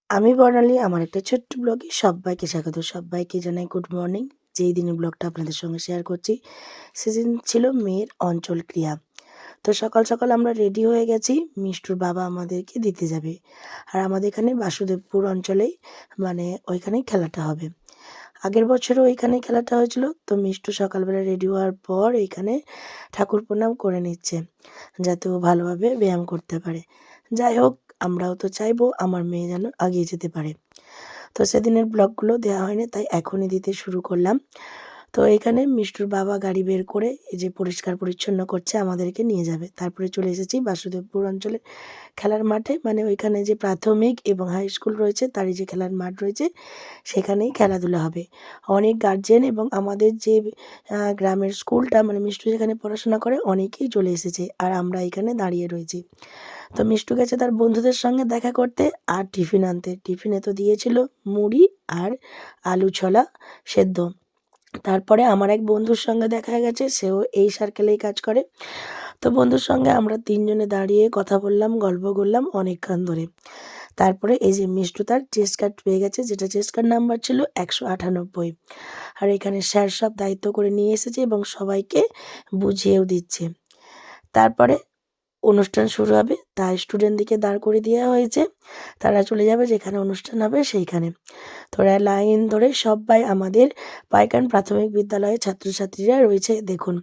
আমি বর্ণালী আমার একটা ছোট্ট ব্লগে সবাইকে স্বাগত। সবাইকে জানাই গুড মর্নিং। যেই দিনের ব্লগটা আপনাদের সঙ্গে শেয়ার করছি সেদিন ছিল মেয়ের অঞ্চল ক্রিয়া। তো সকাল সকাল আমরা রেডি হয়ে গেছি, মিষ্টুর বাবা আমাদেরকে দিতে যাবে। আর আমাদের এখানে বাসুদেবপুর অঞ্চলেই ওইখানেই খেলাটা হবে। আগের বছরও ওইখানেই খেলাটা হয়েছিল। তো মিষ্টু সকালবেলা রেডি হওয়ার পর এইখানে ঠাকুর প্রণাম করে নিচ্ছে, যাতে ও ভালোভাবে ব্যায়াম করতে পারে। যাই হোক, আমরাও তো চাইবো আমার মেয়ে যেন এগিয়ে যেতে পারে। তো সেদিনের ব্লগগুলো দেওয়া হয়নি, তাই এখনই দিতে শুরু করলাম। তো এখানে মিষ্টুর বাবা গাড়ি বের করে এই যে পরিষ্কার পরিচ্ছন্ন করছে, আমাদেরকে নিয়ে যাবে। তারপরে চলে এসেছি বাসুদেবপুর অঞ্চলের খেলার মাঠে, ওইখানে যে প্রাথমিক এবং হাই স্কুল রয়েছে তারই যে খেলার মাঠ রয়েছে সেখানেই খেলাধুলা হবে। অনেক গার্জেন এবং আমাদের যে গ্রামের স্কুলটা মিষ্টু যেখানে পড়াশোনা করে অনেকেই চলে এসেছে, আর আমরা এখানে দাঁড়িয়ে রয়েছি। তো মিষ্টু গেছে তার বন্ধুদের সঙ্গে দেখা করতে আর টিফিন আনতে। টিফিনে তো দিয়েছিল মুড়ি আর আলু ছোলা সেদ্ধ। তারপরে আমার এক বন্ধুর সঙ্গে দেখা গেছে, সেও এই সার্কেলেই কাজ করে। তো বন্ধুর সঙ্গে আমরা তিনজনে দাঁড়িয়ে কথা বললাম, গল্প করলাম অনেকক্ষণ ধরে। তারপরে এই যে মিষ্টু তার চেস্ট কার্ড পেয়ে গেছে, যেটা চেস্ট কার্ড নাম্বার ছিল 198। আর এখানে স্যার সব দায়িত্ব করে নিয়ে এসেছে এবং সবাইকে বুঝিয়েও দিচ্ছে। তারপরে অনুষ্ঠান শুরু হবে, তাই স্টুডেন্টদেরকে দাঁড় করে দেওয়া হয়েছে। তারা চলে যাবে যেখানে অনুষ্ঠান হবে সেইখানে। তোরা লাইন ধরে সবাই আমাদের পাইকান প্রাথমিক বিদ্যালয়ের ছাত্রছাত্রীরা রয়েছে দেখুন।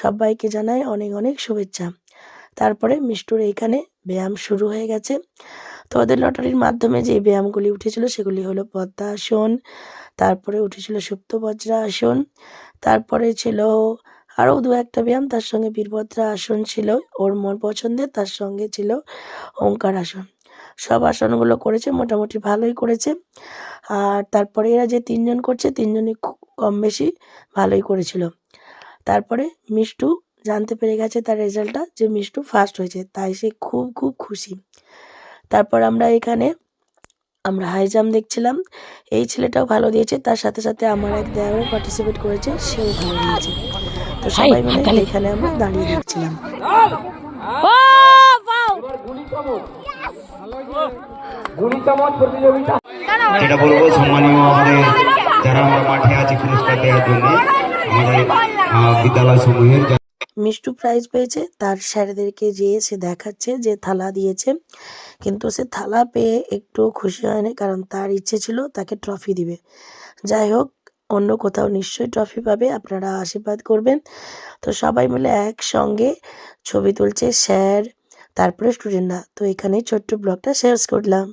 সবাইকে জানাই অনেক অনেক শুভেচ্ছা। তারপরে মিষ্টুর এইখানে ব্যায়াম শুরু হয়ে গেছে। তো ওদের লটারির মাধ্যমে যে ব্যায়ামগুলি উঠেছিল সেগুলি হলো পদ্মাসন, তারপরে উঠেছিল সুপ্ত বজ্রাসন, তারপরে ছিল আরও দু একটা ব্যায়াম, তার সঙ্গে বীরভদ্রা আসন ছিল ওর মন পছন্দের, তার সঙ্গে ছিল ওঙ্কার আসন। সব আসনগুলো করেছে, মোটামুটি ভালোই করেছে। আর তারপরে এরা যে তিনজন করছে তিনজনই কম বেশি ভালোই করেছিল। তারপরে মিষ্টু জানতে পেরে গেছে তার রেজাল্টটা, যে মিষ্টু ফার্স্ট হয়েছে, তাই সে খুব খুব খুশি। তারপর আমরা হাই জাম্প দেখছিলাম। এই ছেলেটাও ভালো দিয়েছে, তার সাথে সাথে আমার এক দেওরও পার্টিসিপেট করেছে, সেও ভালো দিয়েছে। তো সবাই মিলে এখানে আমরা দাঁড়িয়ে দেখছিলাম। যেটা বলবো, সম্মানীয় আমাদের যারা আমরা মাঠে আছি পুরস্কার দেওয়ার জন্য আমাদের বিদ্যালয় সমূহের। মিষ্টু প্রাইজ পেয়েছে, তার স্যারদেরকে যেয়ে সে দেখাচ্ছে যে থালা দিয়েছে, কিন্তু সে থালা পেয়ে একটু খুশি হয়নি, কারণ তার ইচ্ছে ছিল তাকে ট্রফি দিবে। যাই হোক, অন্য কোথাও নিশ্চয়ই ট্রফি পাবে, আপনারা আশীর্বাদ করবেন। তো সবাই মিলে একসঙ্গে ছবি তুলছে স্যার, তারপরে স্টুডেন্টরা। তো এখানেই ছোট্ট ব্লগটা শেষ করলাম।